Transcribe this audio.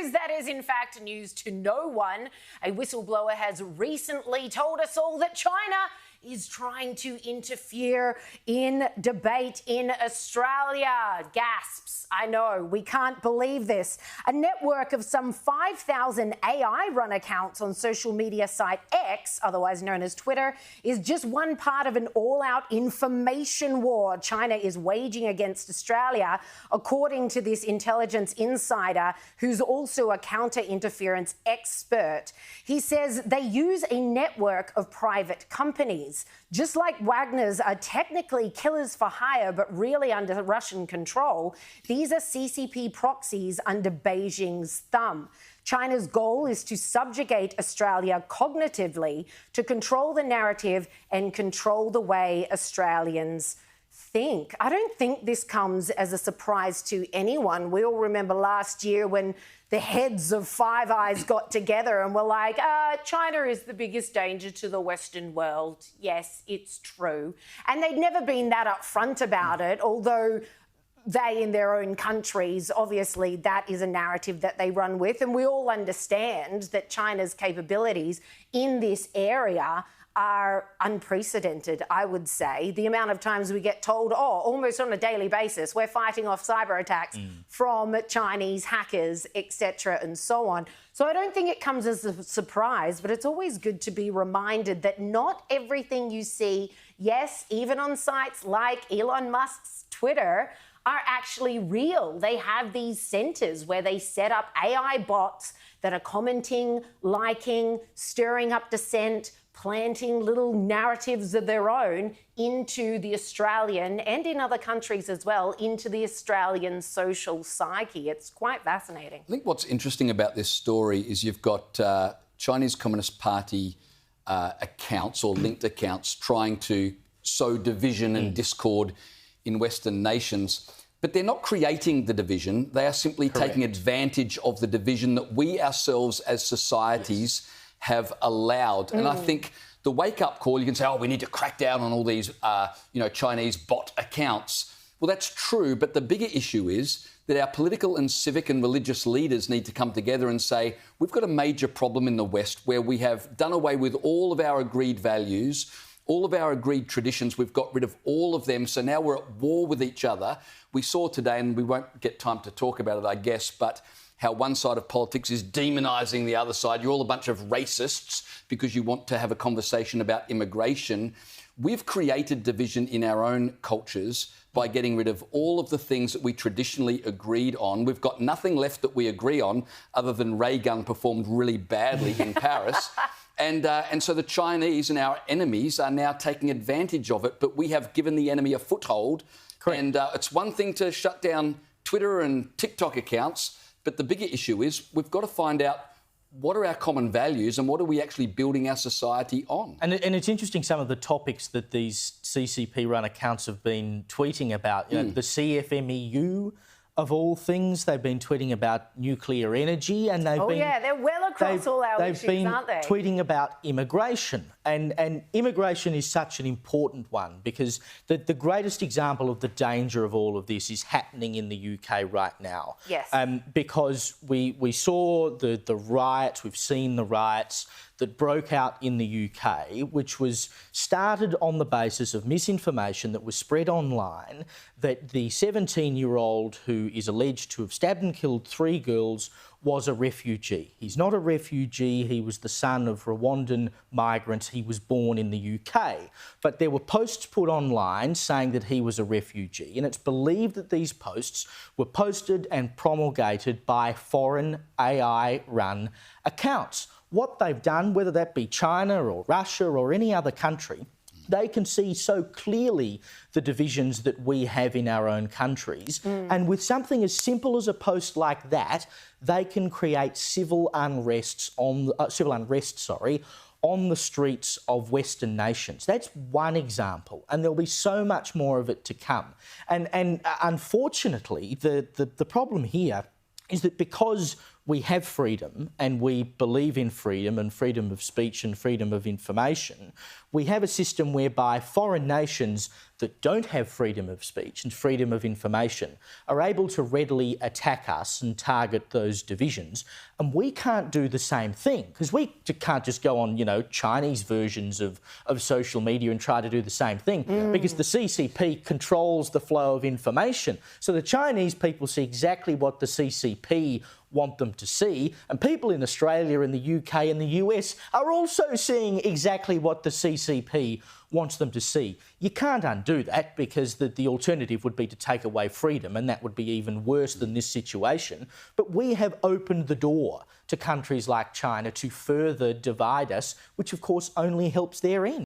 news that is in fact news to no one. A whistleblower has recently told us all that China is trying to interfere in debate in Australia. Gasps. I know, we can't believe this. A network of some 5,000 AI-run accounts on social media site X, otherwise known as Twitter, is just one part of an all-out information war China is waging against Australia, according to this intelligence insider who's also a counter-interference expert. He says they use a network of private companies. Just like Wagner's are technically killers for hire, but really under Russian control, these are CCP proxies under Beijing's thumb. China's goal is to subjugate Australia cognitively, to control the narrative and control the way Australians think. I don't think this comes as a surprise to anyone. We all remember last year when the heads of Five Eyes got together and were like, China is the biggest danger to the Western world. Yes, it's true. And they'd never been that upfront about it, although they in their own countries, obviously that is a narrative that they run with. And we all understand that China's capabilities in this area are unprecedented, I would say. The amount of times we get told, almost on a daily basis, we're fighting off cyber attacks from Chinese hackers, etc., and so on. So I don't think it comes as a surprise, but it's always good to be reminded that not everything you see, yes, even on sites like Elon Musk's Twitter, are actually real. They have these centres where they set up AI bots that are commenting, liking, stirring up dissent, planting little narratives of their own into the Australian, and in other countries as well, into the Australian social psyche. It's quite fascinating. I think what's interesting about this story is you've got Chinese Communist Party accounts or linked accounts trying to sow division and discord in Western nations. But they're not creating the division. They are simply taking advantage of the division that we ourselves as societies have allowed. And I think the wake-up call, you can say, we need to crack down on all these, Chinese bot accounts. Well, that's true, but the bigger issue is that our political and civic and religious leaders need to come together and say, we've got a major problem in the West where we have done away with all of our agreed values, all of our agreed traditions. We've got rid of all of them, so now we're at war with each other. We saw today, and we won't get time to talk about it, I guess, but how one side of politics is demonising the other side. You're all a bunch of racists because you want to have a conversation about immigration. We've created division in our own cultures by getting rid of all of the things that we traditionally agreed on. We've got nothing left that we agree on other than ray gun performed really badly in Paris. And so the Chinese and our enemies are now taking advantage of it, but we have given the enemy a foothold. Correct. And it's one thing to shut down Twitter and TikTok accounts, but the bigger issue is we've got to find out what are our common values and what are we actually building our society on. And it's interesting some of the topics that these CCP-run accounts have been tweeting about. You know, the CFMEU, of all things, they've been tweeting about nuclear energy, and they're well across all our issues, aren't they? They've been tweeting about immigration, and immigration is such an important one because the greatest example of the danger of all of this is happening in the UK right now. Yes. Because we saw the riots, we've seen the riots that broke out in the UK, which was started on the basis of misinformation that was spread online that the 17-year-old who is alleged to have stabbed and killed 3 girls was a refugee. He's not a refugee. He was the son of Rwandan migrants. He was born in the UK. But there were posts put online saying that he was a refugee, and it's believed that these posts were posted and promulgated by foreign AI-run accounts. What they've done, whether that be China or Russia or any other country, they can see so clearly the divisions that we have in our own countries. And with something as simple as a post like that, they can create civil unrest on the streets of Western nations. That's one example, and there'll be so much more of it to come. And unfortunately, the problem here is that because we have freedom and we believe in freedom and freedom of speech and freedom of information, we have a system whereby foreign nations that don't have freedom of speech and freedom of information are able to readily attack us and target those divisions. And we can't do the same thing, because we can't just go on, Chinese versions of social media and try to do the same thing, because the CCP controls the flow of information. So the Chinese people see exactly what the CCP want them to see, and people in Australia and the UK and the US are also seeing exactly what the CCP wants them to see. You can't undo that, because the alternative would be to take away freedom, and that would be even worse than this situation. But we have opened the door to countries like China to further divide us, which of course only helps their end.